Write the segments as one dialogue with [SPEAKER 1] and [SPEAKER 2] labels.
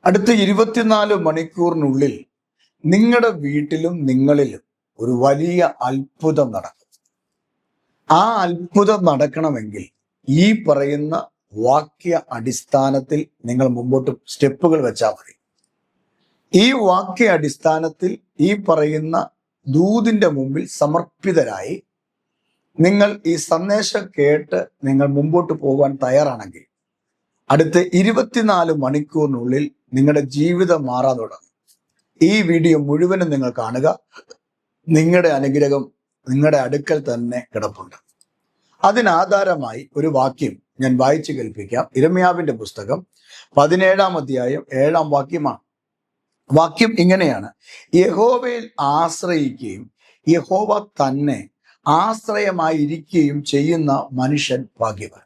[SPEAKER 1] അടുത്ത 24 മണിക്കൂറിനുള്ളിൽ നിങ്ങളുടെ വീട്ടിലും നിങ്ങളിലും ഒരു വലിയ അത്ഭുതം നടക്കും. ആ അത്ഭുതം നടക്കണമെങ്കിൽ ഈ പറയുന്ന വാക്യ അടിസ്ഥാനത്തിൽ നിങ്ങൾ മുമ്പോട്ട് സ്റ്റെപ്പുകൾ വെച്ചാൽ മതി. ഈ വാക്യ അടിസ്ഥാനത്തിൽ ഈ പറയുന്ന ദൂതിന്റെ മുമ്പിൽ സമർപ്പിതരായി നിങ്ങൾ ഈ സന്ദേശം കേട്ട് നിങ്ങൾ മുമ്പോട്ട് പോകാൻ തയ്യാറാണെങ്കിൽ അടുത്ത 24 മണിക്കൂറിനുള്ളിൽ നിങ്ങളുടെ ജീവിതം മാറാൻ തുടങ്ങും. ഈ വീഡിയോ മുഴുവനും നിങ്ങൾ കാണുക. നിങ്ങളുടെ അനുഗ്രഹം നിങ്ങളുടെ അടുക്കൽ തന്നെ കിടപ്പുണ്ട്. അതിനാധാരമായി ഒരു വാക്യം ഞാൻ വായിച്ചു കേൾപ്പിക്കാം. ഇരമ്യാവിന്റെ പുസ്തകം 17-ാം അധ്യായം 7-ാം വാക്യമാണ്. വാക്യം ഇങ്ങനെയാണ്: യഹോവയിൽ ആശ്രയിക്കുകയും യഹോവ തന്നെ ആശ്രയമായിരിക്കുകയും ചെയ്യുന്ന മനുഷ്യൻ ഭാഗ്യവാൻ.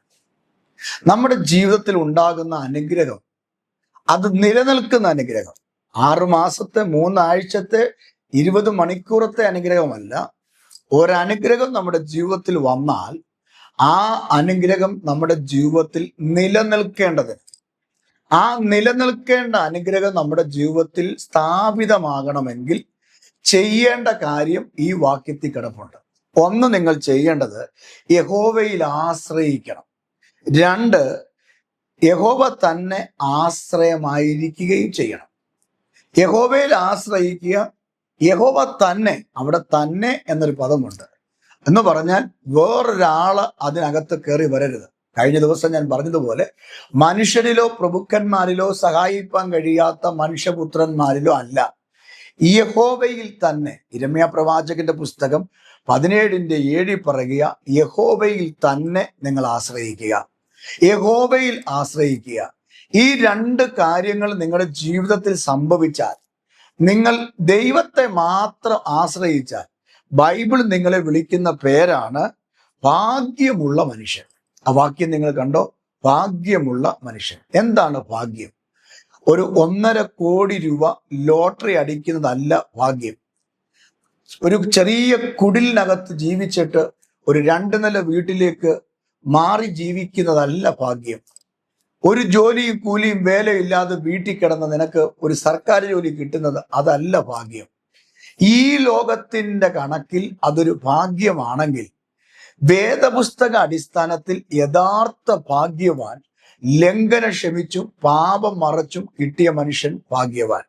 [SPEAKER 1] നമ്മുടെ ജീവിതത്തിൽ ഉണ്ടാകുന്ന അനുഗ്രഹം അത് നിലനിൽക്കുന്ന അനുഗ്രഹം, 6 മാസത്തെ 3 ആഴ്ചത്തെ 20 മണിക്കൂറത്തെ അനുഗ്രഹമല്ല. ഒരനുഗ്രഹം നമ്മുടെ ജീവിതത്തിൽ വന്നാൽ ആ അനുഗ്രഹം നമ്മുടെ ജീവിതത്തിൽ നിലനിൽക്കേണ്ടതിന്, ആ നിലനിൽക്കേണ്ട അനുഗ്രഹം നമ്മുടെ ജീവിതത്തിൽ സ്ഥാപിതമാകണമെങ്കിൽ ചെയ്യേണ്ട കാര്യം ഈ വാക്യത്തിൽ കിടപ്പുണ്ട്. ഒന്ന്, നിങ്ങൾ ചെയ്യേണ്ടത് യഹോവയിൽ ആശ്രയിക്കണം. 2, യഹോവ തന്നെ ആശ്രയമായിരിക്കുകയും ചെയ്യണം. യഹോവയിൽ ആശ്രയിക്കുക, യഹോവ തന്നെ. അവിടെ തന്നെ എന്നൊരു പദമുണ്ട്. എന്ന് പറഞ്ഞാൽ വേറൊരാള് അതിനകത്ത് കയറി വരരുത്. കഴിഞ്ഞ ദിവസം ഞാൻ പറഞ്ഞതുപോലെ മനുഷ്യരിലോ പ്രഭുക്കന്മാരിലോ സഹായിപ്പാൻ കഴിയാത്ത മനുഷ്യപുത്രന്മാരിലോ അല്ല, യഹോവയിൽ തന്നെ. ഇരമ്യാ പ്രവാചകന്റെ പുസ്തകം 17-7 പറയുക, യഹോവയിൽ തന്നെ നിങ്ങൾ ആശ്രയിക്കുക, യഹോവയിൽ ആശ്രയിക്കുക. ഈ 2 കാര്യങ്ങൾ നിങ്ങളുടെ ജീവിതത്തിൽ സംഭവിച്ചാൽ, നിങ്ങൾ ദൈവത്തെ മാത്രം ആശ്രയിച്ചാൽ, ബൈബിൾ നിങ്ങളെ വിളിക്കുന്ന പേരാണ് ഭാഗ്യമുള്ള മനുഷ്യൻ. ആ വാക്യം നിങ്ങൾ കണ്ടോ? ഭാഗ്യമുള്ള മനുഷ്യൻ. എന്താണ് ഭാഗ്യം? ഒരു 1.5 കോടി രൂപ ലോട്ടറി അടിക്കുന്നതല്ല ഭാഗ്യം. ഒരു ചെറിയ കുടിലിനകത്ത് ജീവിച്ചിട്ട് ഒരു 2 നില വീട്ടിലേക്ക് മാറി ജീവിക്കുന്നതല്ല ഭാഗ്യം. ഒരു ജോലിയും കൂലിയും വേലയില്ലാതെ വീട്ടിൽ കിടന്ന നിനക്ക് ഒരു സർക്കാർ ജോലി കിട്ടുന്നത് അതല്ല ഭാഗ്യം. ഈ ലോകത്തിന്റെ കണക്കിൽ അതൊരു ഭാഗ്യമാണെങ്കിൽ, വേദപുസ്തക അടിസ്ഥാനത്തിൽ യഥാർത്ഥ ഭാഗ്യവാൻ ലംഘനം ക്ഷമിച്ചും പാപം മറച്ചും കിട്ടിയ മനുഷ്യൻ ഭാഗ്യവാൻ.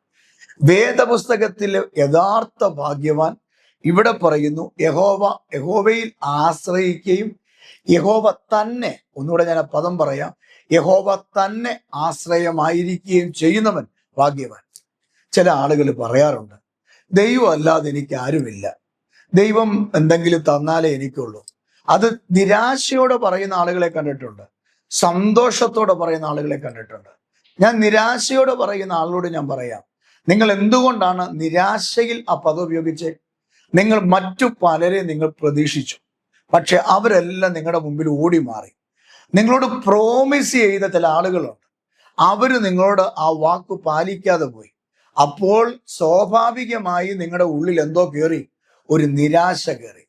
[SPEAKER 1] വേദപുസ്തകത്തിലെ യഥാർത്ഥ ഭാഗ്യവാൻ ഇവിടെ പറയുന്നു, യഹോവയിൽ ആശ്രയിക്കുകയും യഹോവ തന്നെ, ഒന്നുകൂടെ ഞാൻ ആ പദം പറയാം, യഹോവ തന്നെ ആശ്രയമായിരിക്കുകയും ചെയ്യുന്നവൻ ഭാഗ്യവാൻ. ചില ആളുകൾ പറയാറുണ്ട്, ദൈവം അല്ലാതെ എനിക്ക് ആരുമില്ല, ദൈവം എന്തെങ്കിലും തന്നാലേ എനിക്കുള്ളൂ. അത് നിരാശയോടെ പറയുന്ന ആളുകളെ കണ്ടിട്ടുണ്ട്, സന്തോഷത്തോടെ പറയുന്ന ആളുകളെ കണ്ടിട്ടുണ്ട്. ഞാൻ നിരാശയോടെ പറയുന്ന ആളോട് ഞാൻ പറയാം, നിങ്ങൾ എന്തുകൊണ്ടാണ് നിരാശയിൽ ആ പദം ഉപയോഗിച്ചേ? നിങ്ങൾ മറ്റു പലരെ നിങ്ങൾ പ്രതീക്ഷിച്ചു, പക്ഷെ അവരെല്ലാം നിങ്ങളുടെ മുമ്പിൽ ഓടി മാറി. നിങ്ങളോട് പ്രോമിസ് ചെയ്ത ചില ആളുകളുണ്ട്, അവര് നിങ്ങളോട് ആ വാക്ക് പാലിക്കാതെ പോയി. അപ്പോൾ സ്വാഭാവികമായി നിങ്ങളുടെ ഉള്ളിൽ എന്തോ കയറി, ഒരു നിരാശ കയറി.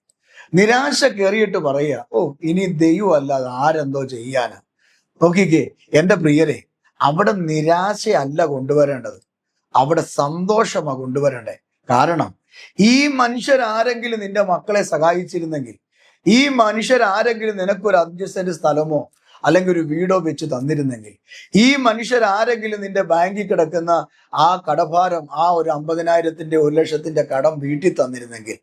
[SPEAKER 1] നിരാശ കയറിയിട്ട് പറയുക, ഓ ഇനി ദൈവം അല്ലാതെ ആരെന്തോ ചെയ്യാനാ. നോക്കിക്കേ എൻ്റെ പ്രിയരെ, അവിടെ നിരാശയല്ല കൊണ്ടുവരേണ്ടത്, അവിടെ സന്തോഷമാണ് കൊണ്ടുവരേണ്ടത്. കാരണം ഈ മനുഷ്യരാരെങ്കിലും നിന്റെ മക്കളെ സഹായിച്ചിരുന്നെങ്കിൽ, ഈ മനുഷ്യരാരെങ്കിലും നിനക്കൊരു 5 സെന്റ് സ്ഥലമോ അല്ലെങ്കിൽ ഒരു വീടോ വെച്ച് തന്നിരുന്നെങ്കിൽ, ഈ മനുഷ്യരാരെങ്കിലും നിന്റെ ബാങ്കിൽ കിടക്കുന്ന ആ കടഭാരം, ആ ഒരു 50,000-ന്റെ 1,00,000-ന്റെ കടം വീട്ടിൽ തന്നിരുന്നെങ്കിൽ,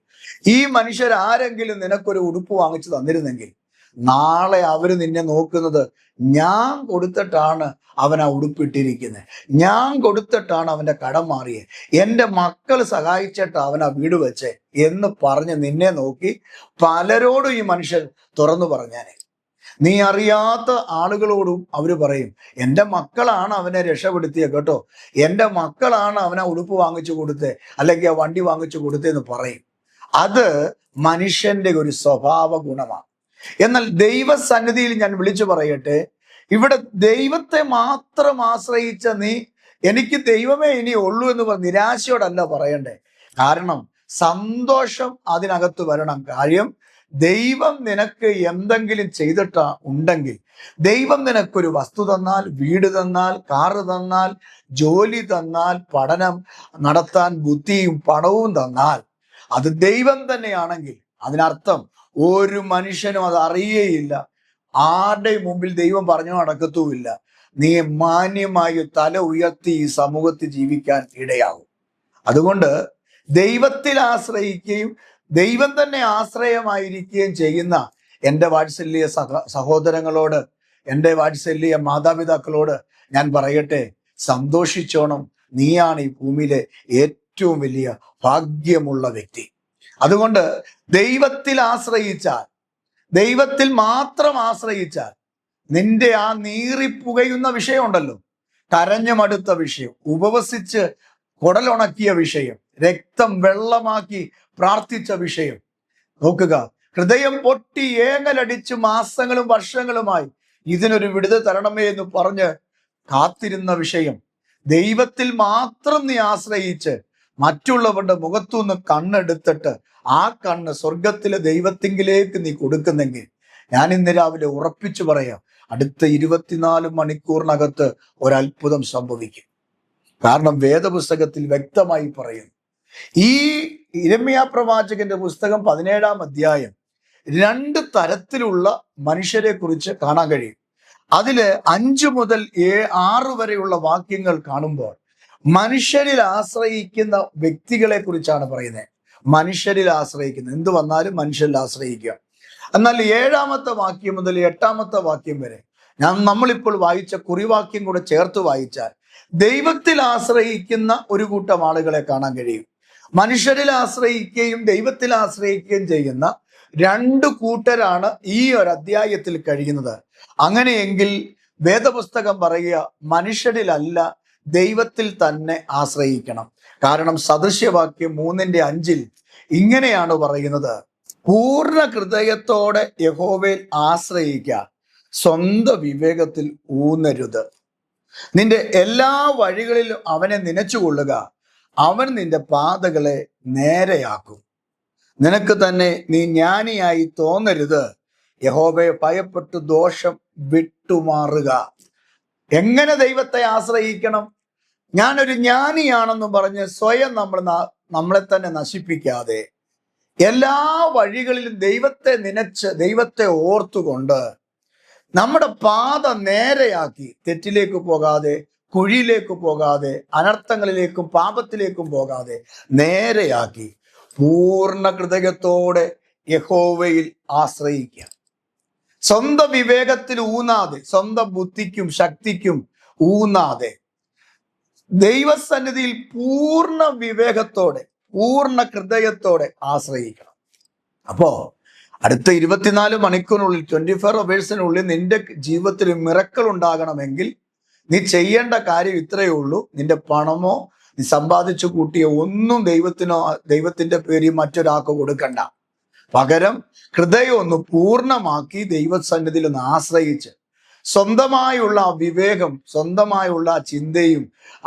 [SPEAKER 1] ഈ മനുഷ്യരാരെങ്കിലും നിനക്കൊരു ഉടുപ്പ് വാങ്ങിച്ചു തന്നിരുന്നെങ്കിൽ, നാളെ അവര് നിന്നെ നോക്കുന്നത്, ഞാൻ കൊടുത്തിട്ടാണ് അവൻ ആ ഉടുപ്പിട്ടിരിക്കുന്നത്, ഞാൻ കൊടുത്തിട്ടാണ് അവന്റെ കടം മാറിയത്, എൻ്റെ മക്കൾ സഹായിച്ചിട്ട് അവൻ ആ വീട് വെച്ചേ എന്ന് പറഞ്ഞ് നിന്നെ നോക്കി പലരോടും ഈ മനുഷ്യൻ തുറന്നു പറഞ്ഞാനെ. നീ അറിയാത്ത ആളുകളോടും അവര് പറയും, എൻ്റെ മക്കളാണ് അവനെ രക്ഷപ്പെടുത്തിയത് കേട്ടോ, എൻ്റെ മക്കളാണ് അവനെ ഉടുപ്പ് വാങ്ങിച്ചു കൊടുത്തേ അല്ലെങ്കിൽ ആ വണ്ടി വാങ്ങിച്ചു കൊടുത്തേന്ന് പറയും. അത് മനുഷ്യന്റെ ഒരു സ്വഭാവ ഗുണമാണ്. എന്നാൽ ദൈവസന്നിധിയിൽ ഞാൻ വിളിച്ചു പറയട്ടെ, ഇവിടെ ദൈവത്തെ മാത്രം ആശ്രയിച്ച നീ, എനിക്ക് ദൈവമേ ഇനി ഉള്ളൂ എന്ന് പറഞ്ഞ് നിരാശയോടല്ല പറയണ്ടേ. കാരണം സന്തോഷം അതിനകത്ത് വരണം. കാര്യം ദൈവം നിനക്ക് എന്തെങ്കിലും ഉണ്ടെങ്കിൽ, ദൈവം നിനക്കൊരു വസ്തു തന്നാൽ, വീട് തന്നാൽ, കാറ് തന്നാൽ, ജോലി തന്നാൽ, പഠനം നടത്താൻ ബുദ്ധിയും പണവും തന്നാൽ, അത് ദൈവം തന്നെയാണെങ്കിൽ അതിനർത്ഥം ഒരു മനുഷ്യനും അത് അറിയേയില്ല. ആരുടെയും മുമ്പിൽ ദൈവം പറഞ്ഞു നടക്കത്തുമില്ല. നീ മാന്യമായി തല ഉയർത്തി ഈ സമൂഹത്തിൽ ജീവിക്കാൻ ഇടയാകും. അതുകൊണ്ട് ദൈവത്തിൽ ആശ്രയിക്കുകയും ദൈവം തന്നെ ആശ്രയമായിരിക്കുകയും ചെയ്യുന്ന എൻ്റെ വാത്സല്യ സഹോദരങ്ങളോട്, എൻ്റെ വാത്സല്യ മാതാപിതാക്കളോട് ഞാൻ പറയട്ടെ, സന്തോഷിച്ചോണം. നീയാണ് ഈ ഭൂമിയിലെ ഏറ്റവും വലിയ ഭാഗ്യമുള്ള വ്യക്തി. അതുകൊണ്ട് ദൈവത്തിൽ ആശ്രയിച്ചാൽ, ദൈവത്തിൽ മാത്രം ആശ്രയിച്ചാൽ, നിന്റെ ആ നീറിപ്പുകയുന്ന വിഷയമുണ്ടല്ലോ, കരഞ്ഞു മടുത്ത വിഷയം, ഉപവസിച്ച് കുടലുണക്കിയ വിഷയം, രക്തം വെള്ളമാക്കി പ്രാർത്ഥിച്ച വിഷയം, നോക്കുക, ഹൃദയം പൊട്ടി ഏങ്ങലടിച്ച് മാസങ്ങളും വർഷങ്ങളുമായി ഇതിനൊരു വിടുതൽ തരണമേ എന്ന് പറഞ്ഞ് കാത്തിരുന്ന വിഷയം, ദൈവത്തിൽ മാത്രം നീ ആശ്രയിച്ച് മറ്റുള്ളവരുടെ മുഖത്തുനിന്ന് കണ്ണെടുത്തിട്ട് ആ കണ്ണ് സ്വർഗത്തിലെ ദൈവത്തിങ്കിലേക്ക് നീ കൊടുക്കുന്നെങ്കിൽ, ഞാൻ ഇന്ന് രാവിലെ ഉറപ്പിച്ചു പറയാം, അടുത്ത 24 മണിക്കൂറിനകത്ത് ഒരത്ഭുതം സംഭവിക്കും. കാരണം വേദപുസ്തകത്തിൽ വ്യക്തമായി പറയുന്നു. ഈ യിരെമ്യാ പ്രവാചകന്റെ പുസ്തകം 17-ാം അധ്യായം 2 തരത്തിലുള്ള മനുഷ്യരെ കുറിച്ച് കാണാൻ കഴിയും. അതില് 5 മുതൽ 6 വരെയുള്ള വാക്യങ്ങൾ കാണുമ്പോൾ മനുഷ്യരിൽ ആശ്രയിക്കുന്ന വ്യക്തികളെ കുറിച്ചാണ് പറയുന്നത്. മനുഷ്യരിൽ ആശ്രയിക്കുന്നത്, എന്ത് വന്നാലും മനുഷ്യരിൽ ആശ്രയിക്കുക. എന്നാൽ 7-ാമത്തെ വാക്യം മുതൽ 8-ാമത്തെ വാക്യം വരെ നമ്മളിപ്പോൾ വായിച്ച കുറിവാക്യം കൂടെ ചേർത്ത് വായിച്ചാൽ ദൈവത്തിൽ ആശ്രയിക്കുന്ന ഒരു കൂട്ടം ആളുകളെ കാണാൻ കഴിയും. മനുഷ്യരിൽ ആശ്രയിക്കുകയും ദൈവത്തിൽ ആശ്രയിക്കുകയും ചെയ്യുന്ന 2 കൂട്ടരാണ് ഈ ഒരു അധ്യായത്തിൽ കഴിയുന്നത്. അങ്ങനെയെങ്കിൽ വേദപുസ്തകം പറയുക, മനുഷ്യരിലല്ല ദൈവത്തിൽ തന്നെ ആശ്രയിക്കണം. കാരണം സദൃശ്യവാക്യം 3:5 ഇങ്ങനെയാണ് പറയുന്നത്: പൂർണ്ണ ഹൃദയത്തോടെ യഹോവയിൽ ആശ്രയിക്കുക, സ്വന്തം വിവേകത്തിൽ ഊന്നരുത്. നിന്റെ എല്ലാ വഴികളിലും അവനെ നനച്ചുകൊള്ളുക, അവൻ നിന്റെ പാതകളെ നേരെയാക്കും. നിനക്ക് തന്നെ നീ ജ്ഞാനിയായി തോന്നരുത്, യഹോവയെ ഭയപ്പെട്ടു ദോഷം വിട്ടുമാറുക. എങ്ങനെ ദൈവത്തെ ആശ്രയിക്കണം? ഞാനൊരു ജ്ഞാനിയാണെന്ന് പറഞ്ഞ് സ്വയം നമ്മളെ തന്നെ നശിപ്പിക്കാതെ എല്ലാ വഴികളിലും ദൈവത്തെ നനച്ച് ദൈവത്തെ ഓർത്തുകൊണ്ട് നമ്മുടെ പാത നേരെയാക്കി, തെറ്റിലേക്ക് പോകാതെ, കുഴിയിലേക്ക് പോകാതെ, അനർത്ഥങ്ങളിലേക്കും പാപത്തിലേക്കും പോകാതെ നേരെയാക്കി പൂർണ്ണ ഹൃദയത്തോടെ യഹോവയിൽ ആശ്രയിക്കുക. സ്വന്തം വിവേകത്തിൽ ഊന്നാതെ, സ്വന്തം ബുദ്ധിക്കും ശക്തിക്കും ഊന്നാതെ ദൈവസന്നിധിയിൽ പൂർണ്ണ വിവേകത്തോടെ, പൂർണ്ണ ഹൃദയത്തോടെ ആശ്രയിക്കണം. അപ്പോ അടുത്ത 24 മണിക്കൂറിനുള്ളിൽ, 24 അവേഴ്സിനുള്ളിൽ നിന്റെ ജീവിതത്തിൽ മിറക്കൾ ഉണ്ടാകണമെങ്കിൽ നീ ചെയ്യേണ്ട കാര്യം ഇത്രയേ ഉള്ളൂ. നിന്റെ പണമോ നീ സമ്പാദിച്ചു കൂട്ടിയ ഒന്നും ദൈവത്തിന്റെ പേരിൽ മറ്റൊരാൾക്ക് കൊടുക്കണ്ട. പകരം ഹൃദയം ഒന്ന് പൂർണ്ണമാക്കി ദൈവസന്നിധിയിൽ ഒന്ന് ആശ്രയിച്ച് സ്വന്തമായുള്ള ആ വിവേകം, സ്വന്തമായുള്ള ആ ചിന്തയും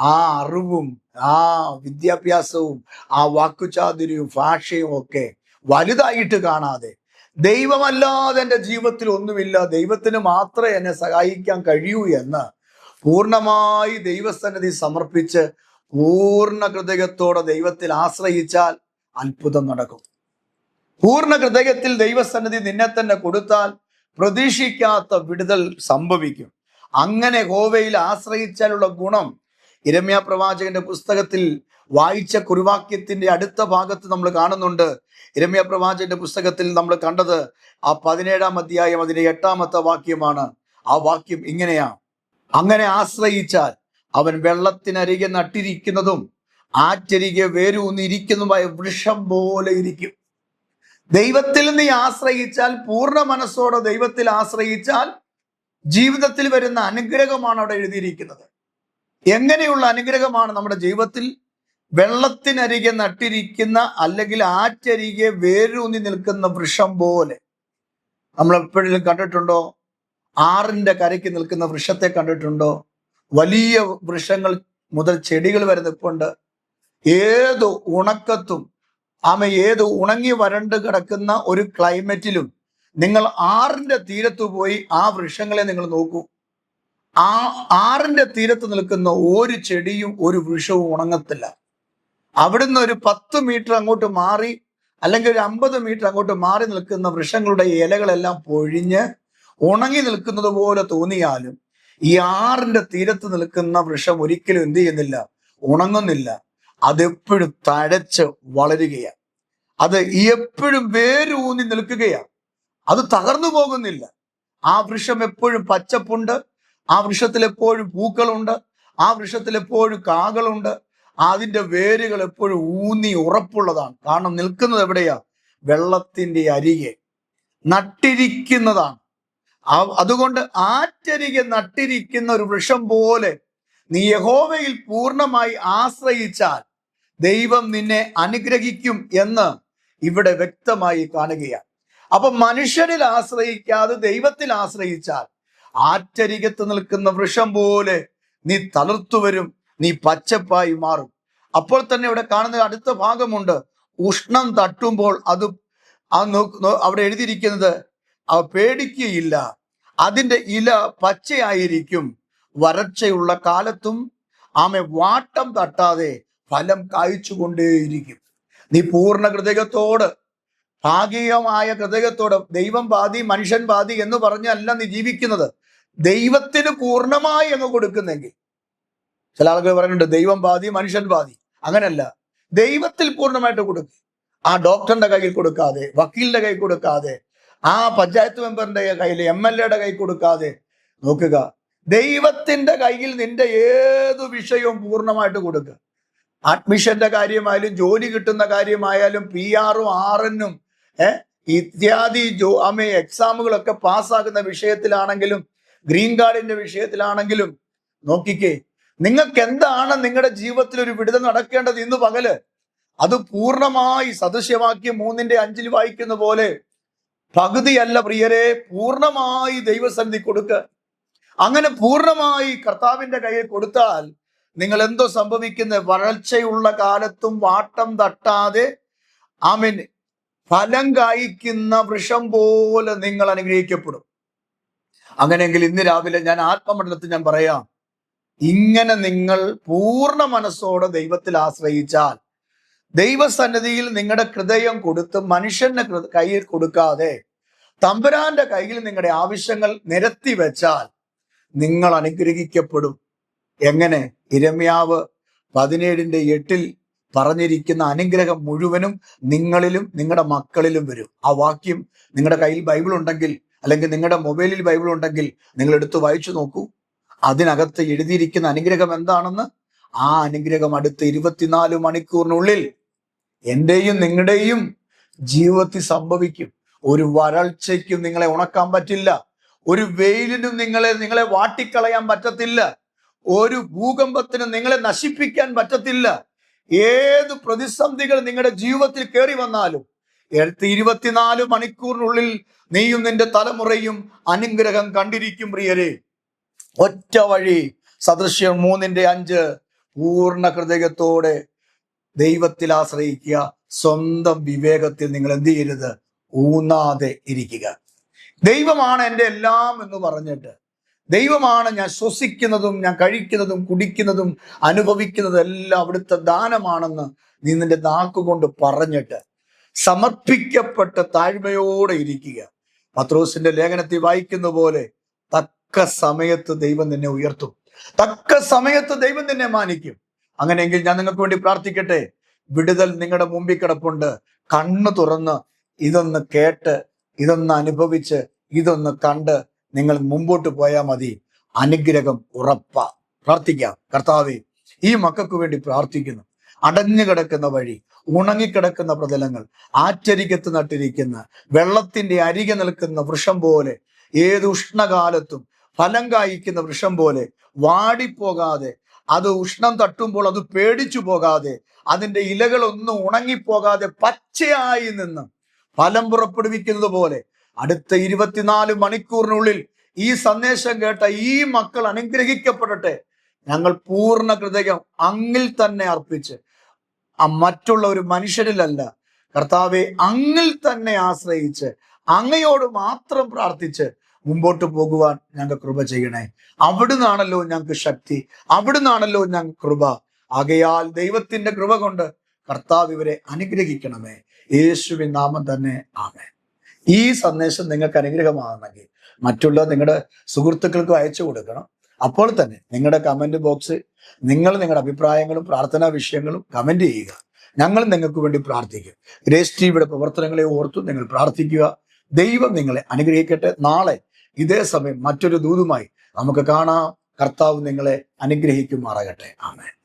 [SPEAKER 1] ആ അറിവും ആ വിദ്യാഭ്യാസവും ആ വാക്കുചാതുര്യവും ഭാഷയും ഒക്കെ വലുതായിട്ട് കാണാതെ, ദൈവമല്ലാതെ എൻ്റെ ജീവിതത്തിൽ ഒന്നുമില്ല, ദൈവത്തിന് മാത്രമേ എന്നെ സഹായിക്കാൻ കഴിയൂ എന്ന് പൂർണ്ണമായി ദൈവസന്നിധി സമർപ്പിച്ച് പൂർണ്ണ ഹൃദയത്തോടെ ദൈവത്തിൽ ആശ്രയിച്ചാൽ അത്ഭുതം നടക്കും. പൂർണ്ണ ഹൃദയത്തിൽ ദൈവസന്നിധി നിന്നെ തന്നെ കൊടുത്താൽ പ്രതീക്ഷിക്കാത്ത വിടുതൽ സംഭവിക്കും. അങ്ങനെ യഹോവയിൽ ആശ്രയിച്ചാലുള്ള ഗുണം യിരെമ്യാ പ്രവാചകന്റെ പുസ്തകത്തിൽ വായിച്ച കുറിവാക്യത്തിന്റെ അടുത്ത ഭാഗത്ത് നമ്മൾ കാണുന്നുണ്ട്. യിരെമ്യാ പ്രവാചകന്റെ പുസ്തകത്തിൽ നമ്മൾ കണ്ടത് ആ 17-ാം അധ്യായം അതിന്റെ 8-ാമത്തെ വാക്യമാണ്. ആ വാക്യം ഇങ്ങനെയാ: അങ്ങനെ ആശ്രയിച്ചാൽ അവൻ വെള്ളത്തിനരികെ നട്ടിരിക്കുന്നതും ആറ്റരികെ വേരൂന്നിരിക്കുന്നതുമായ വൃക്ഷം പോലെ ഇരിക്കും. ദൈവത്തിൽ നീ ആശ്രയിച്ചാൽ, പൂർണ്ണ മനസ്സോടെ ദൈവത്തിൽ ആശ്രയിച്ചാൽ ജീവിതത്തിൽ വരുന്ന അനുഗ്രഹമാണ് അവിടെ എഴുതിയിരിക്കുന്നത്. എങ്ങനെയുള്ള അനുഗ്രഹമാണ് നമ്മുടെ ജീവിതത്തിൽ? വെള്ളത്തിനരികെ നട്ടിരിക്കുന്ന, അല്ലെങ്കിൽ ആറ്റരികെ വേരൂന്നി നിൽക്കുന്ന വൃക്ഷം പോലെ. നമ്മൾ എപ്പോഴും കണ്ടിട്ടുണ്ടോ? ആറിന്റെ കരയ്ക്ക് നിൽക്കുന്ന വൃക്ഷത്തെ കണ്ടിട്ടുണ്ടോ? വലിയ വൃക്ഷങ്ങൾ മുതൽ ചെടികൾ വരെ നിൽപ്പുണ്ട്. ഏത് ഉണക്കത്തും ഏത് ഉണങ്ങി വരണ്ട് കിടക്കുന്ന ഒരു ക്ലൈമറ്റിലും നിങ്ങൾ ആറിന്റെ തീരത്ത് പോയി ആ വൃക്ഷങ്ങളെ നിങ്ങൾ നോക്കൂ. ആ ആറിന്റെ തീരത്ത് നിൽക്കുന്ന ഒരു ചെടിയും ഒരു വൃക്ഷവും ഉണങ്ങത്തില്ല. അവിടുന്ന് ഒരു 10 മീറ്റർ അങ്ങോട്ട് മാറി, അല്ലെങ്കിൽ ഒരു 50 മീറ്റർ അങ്ങോട്ട് മാറി നിൽക്കുന്ന വൃക്ഷങ്ങളുടെ ഇലകളെല്ലാം പൊഴിഞ്ഞ് ഉണങ്ങി നിൽക്കുന്നത് പോലെ തോന്നിയാലും ഈ ആറിന്റെ തീരത്ത് നിൽക്കുന്ന വൃക്ഷം ഒരിക്കലും എന്ത് ചെയ്യുന്നില്ല, ഉണങ്ങുന്നില്ല. അതെപ്പോഴും തഴച്ച് വളരുകയാണ്. അത് എപ്പോഴും വേരൂന്നി നിൽക്കുകയാണ്. അത് തകർന്നു പോകുന്നില്ല. ആ വൃക്ഷം എപ്പോഴും പച്ചപ്പുണ്ട്, ആ വൃക്ഷത്തിൽ എപ്പോഴും പൂക്കളുണ്ട്, ആ വൃക്ഷത്തിൽ എപ്പോഴും കാകളുണ്ട്. അതിന്റെ വേരുകൾ എപ്പോഴും ഊന്നി ഉറപ്പുള്ളതാണ്. കാരണം നിൽക്കുന്നത് എവിടെയാ? വെള്ളത്തിന്റെ അരികെ നട്ടിരിക്കുന്നതാണ്. അതുകൊണ്ട് ആറ്റരികെ നട്ടിരിക്കുന്ന ഒരു വൃക്ഷം പോലെ നീ യഹോവയിൽ പൂർണ്ണമായി ആശ്രയിച്ചാൽ ദൈവം നിന്നെ അനുഗ്രഹിക്കും എന്ന് ഇവിടെ വ്യക്തമായി കാണുകയാണ്. അപ്പൊ മനുഷ്യരിൽ ആശ്രയിക്കാതെ ദൈവത്തിൽ ആശ്രയിച്ചാൽ ആറ്റരികത്ത് നിൽക്കുന്ന വൃക്ഷം പോലെ നീ തളർത്തുവരും, നീ പച്ചപ്പായി മാറും. അപ്പോൾ തന്നെ ഇവിടെ കാണുന്ന അടുത്ത ഭാഗമുണ്ട്. ഉഷ്ണം തട്ടുമ്പോൾ അത് അവിടെ എഴുതിയിരിക്കുന്നത് പേടിക്കുകയില്ല, അതിന്റെ ഇല പച്ചയായിരിക്കും, വരൾച്ചയുള്ള കാലത്തും വാട്ടം തട്ടാതെ ഫലം കായ്ച്ചു കൊണ്ടേയിരിക്കും. നീ പൂർണ്ണ ഹൃദയത്തോട്, ഭാഗികമായ ഹൃദയത്തോട്, ദൈവം പാതി മനുഷ്യൻ പാതി എന്ന് പറഞ്ഞല്ല നീ ജീവിക്കുന്നത്. ദൈവത്തിന് പൂർണ്ണമായി അങ്ങ് കൊടുക്കുന്നെങ്കിൽ, ചില ആളുകൾ പറയുന്നുണ്ട് ദൈവം പാതി മനുഷ്യൻ പാതി. അങ്ങനല്ല, ദൈവത്തിൽ പൂർണ്ണമായിട്ട് കൊടുക്കുക. ആ ഡോക്ടറിന്റെ കയ്യിൽ കൊടുക്കാതെ, വക്കീലിന്റെ കയ്യിൽ കൊടുക്കാതെ, ആ പഞ്ചായത്ത് മെമ്പറിന്റെ കയ്യിൽ, MLA കയ്യിൽ കൊടുക്കാതെ നോക്കുക, ദൈവത്തിന്റെ കയ്യിൽ നിന്റെ ഏതു വിഷയവും പൂർണ്ണമായിട്ട് കൊടുക്കുക. അഡ്മിഷന്റെ കാര്യമായാലും ജോലി കിട്ടുന്ന കാര്യമായാലും PR-ഉം RN-ഉം ഇത്യാദി എക്സാമുകളൊക്കെ പാസ്സാക്കുന്ന വിഷയത്തിലാണെങ്കിലും ഗ്രീൻ കാർഡിന്റെ വിഷയത്തിലാണെങ്കിലും നോക്കിക്കേ, നിങ്ങൾക്ക് എന്താണ് നിങ്ങളുടെ ജീവിതത്തിൽ ഒരു വിടുതൽ നടക്കേണ്ടത് ഇന്ന് പകല്, അത് പൂർണ്ണമായി സദൃശ്യവാക്യം 3:5 വായിക്കുന്ന പോലെ പകുതിയല്ല പ്രിയരെ, പൂർണ്ണമായി ദൈവസന്നിധി കൊടുക്കുക. അങ്ങനെ പൂർണ്ണമായി കർത്താവിന്റെ കയ്യിൽ കൊടുത്താൽ നിങ്ങൾ എന്തോ സംഭവിക്കുന്ന, വരൾച്ചയുള്ള കാലത്തും വാട്ടം തട്ടാതെ ഫലം കായ്ക്കുന്ന വൃക്ഷം പോലെ നിങ്ങൾ അനുഗ്രഹിക്കപ്പെടും. അങ്ങനെയെങ്കിൽ ഇന്ന് രാവിലെ ഞാൻ ആത്മമണ്ഡലത്തിൽ ഞാൻ പറയാം, ഇങ്ങനെ നിങ്ങൾ പൂർണ്ണ മനസ്സോടെ ദൈവത്തിൽ ആശ്രയിച്ചാൽ, ദൈവസന്നിധിയിൽ നിങ്ങളുടെ ഹൃദയം കൊടുത്ത് മനുഷ്യന്റെ കയ്യിൽ കൊടുക്കാതെ തമ്പുരാന്റെ കയ്യിൽ നിങ്ങളുടെ ആവശ്യങ്ങൾ നിരത്തി വെച്ചാൽ നിങ്ങൾ അനുഗ്രഹിക്കപ്പെടും. എങ്ങനെ? യിരെമ്യാവ് 17:8 പറഞ്ഞിരിക്കുന്ന അനുഗ്രഹം മുഴുവനും നിങ്ങളിലും നിങ്ങളുടെ മക്കളിലും വരും. ആ വാക്യം നിങ്ങളുടെ കയ്യിൽ ബൈബിൾ ഉണ്ടെങ്കിൽ, അല്ലെങ്കിൽ നിങ്ങളുടെ മൊബൈലിൽ ബൈബിൾ ഉണ്ടെങ്കിൽ നിങ്ങൾ എടുത്ത് വായിച്ചു നോക്കൂ. അതിനകത്ത് എഴുതിയിരിക്കുന്ന അനുഗ്രഹം എന്താണെന്ന്. ആ അനുഗ്രഹം അടുത്ത 24 മണിക്കൂറിനുള്ളിൽ എന്റെയും നിങ്ങളുടെയും ജീവിതത്തിൽ സംഭവിക്കും. ഒരു വരൾച്ചയ്ക്കും നിങ്ങളെ ഉണക്കാൻ പറ്റില്ല, ഒരു വെയിലിനും നിങ്ങളെ വാട്ടിക്കളയാൻ പറ്റത്തില്ല, ഒരു ഭൂകമ്പത്തിനും നിങ്ങളെ നശിപ്പിക്കാൻ പറ്റത്തില്ല. ഏത് പ്രതിസന്ധികൾ നിങ്ങളുടെ ജീവിതത്തിൽ കയറി വന്നാലും 24 മണിക്കൂറിനുള്ളിൽ നീയും നിന്റെ തലമുറയും അനുഗ്രഹം കണ്ടിരിക്കും പ്രിയരെ. ഒറ്റ വഴി, സദൃശ്യം 3:5, പൂർണ്ണ ഹൃദയത്തോടെ ദൈവത്തിൽ ആശ്രയിക്കുക. സ്വന്തം വിവേകത്തിൽ നിങ്ങൾ എന്ത് ചെയ്യരുത്, ഊന്നാതെ ഇരിക്കുക. ദൈവമാണ് എൻ്റെ എല്ലാം എന്ന് പറഞ്ഞിട്ട്, ദൈവമാണ് ഞാൻ ശ്വസിക്കുന്നതും ഞാൻ കഴിക്കുന്നതും കുടിക്കുന്നതും അനുഭവിക്കുന്നതും എല്ലാം അവിടുത്തെ ദാനമാണെന്ന് നീ നിന്റെ നാക്കുകൊണ്ട് പറഞ്ഞിട്ട് സമർപ്പിക്കപ്പെട്ട താഴ്മയോടെ ഇരിക്കുക. പത്രോസിന്റെ ലേഖനത്തിൽ വായിക്കുന്ന പോലെ തക്ക സമയത്ത് ദൈവം നിന്നെ ഉയർത്തും, തക്ക സമയത്ത് ദൈവം നിന്നെ മാനിക്കും. അങ്ങനെയെങ്കിൽ ഞാൻ നിങ്ങൾക്ക് വേണ്ടി പ്രാർത്ഥിക്കട്ടെ. വിടുതൽ നിങ്ങളുടെ മുമ്പിൽ കിടപ്പുണ്ട്. കണ്ണു തുറന്ന് ഇതൊന്ന് കേട്ട്, ഇതൊന്ന് അനുഭവിച്ച്, ഇതൊന്ന് കണ്ട് നിങ്ങൾ മുമ്പോട്ട് പോയാൽ മതി. അനുഗ്രഹം ഉറപ്പാ. പ്രാർത്ഥിക്കാം. കർത്താവേ, ഈ മക്കൾക്ക് വേണ്ടി പ്രാർത്ഥിക്കുന്നു. അടഞ്ഞു കിടക്കുന്ന വഴി, ഉണങ്ങിക്കിടക്കുന്ന പ്രതലങ്ങൾ, ആറ്റരികത്ത് നട്ടിരിക്കുന്ന വെള്ളത്തിന്റെ അരികെ നിൽക്കുന്ന വൃക്ഷം പോലെ, ഏത് ഉഷ്ണകാലത്തും ഫലം കായ്ക്കുന്ന വൃക്ഷം പോലെ വാടിപ്പോകാതെ, അത് ഉഷ്ണം തട്ടുമ്പോൾ അത് പേടിച്ചു പോകാതെ, അതിന്റെ ഇലകളൊന്നും ഉണങ്ങിപ്പോകാതെ പച്ചയായി നിന്ന് ഫലം പുറപ്പെടുവിക്കുന്നത് പോലെ അടുത്ത 24 മണിക്കൂറിനുള്ളിൽ ഈ സന്ദേശം കേട്ട ഈ മക്കൾ അനുഗ്രഹിക്കപ്പെടട്ടെ. ഞങ്ങൾ പൂർണ്ണ ഹൃദയം അങ്ങിൽ തന്നെ അർപ്പിച്ച്, മറ്റുള്ള ഒരു മനുഷ്യരിലല്ല, കർത്താവെ, അങ്ങിൽ തന്നെ ആശ്രയിച്ച് അങ്ങയോട് മാത്രം പ്രാർത്ഥിച്ച് മുമ്പോട്ട് പോകുവാൻ ഞങ്ങൾക്ക് കൃപ ചെയ്യണേ. അവിടുന്നാണല്ലോ ഞങ്ങൾക്ക് ശക്തി, അവിടുന്നാണല്ലോ ഞങ്ങൾക്ക് കൃപ. ആകയാൽ ദൈവത്തിന്റെ കൃപ കൊണ്ട് കർത്താവ് ഇവരെ അനുഗ്രഹിക്കണമേ. യേശുവിൻ നാമം തന്നെ ആമേൻ. ഈ സന്ദേശം നിങ്ങൾക്ക് അനുഗ്രഹമാകുന്നെങ്കിൽ മറ്റുള്ള നിങ്ങളുടെ സുഹൃത്തുക്കൾക്കും അയച്ചു കൊടുക്കണം. അപ്പോൾ തന്നെ നിങ്ങളുടെ കമന്റ് ബോക്സിൽ നിങ്ങളുടെ അഭിപ്രായങ്ങളും പ്രാർത്ഥനാ വിഷയങ്ങളും കമന്റ് ചെയ്യുക. ഞങ്ങൾ നിങ്ങൾക്ക് വേണ്ടി പ്രാർത്ഥിക്കും. ഗ്രേസ് ടിവിയുടെ പ്രവർത്തനങ്ങളെ ഓർത്തു നിങ്ങൾ പ്രാർത്ഥിക്കുക. ദൈവം നിങ്ങളെ അനുഗ്രഹിക്കട്ടെ. നാളെ ഇതേ സമയം മറ്റൊരു ദൂതുമായി നമുക്ക് കാണാം. കർത്താവ് നിങ്ങളെ അനുഗ്രഹിക്കുമാറാകട്ടെ. ആമേൻ.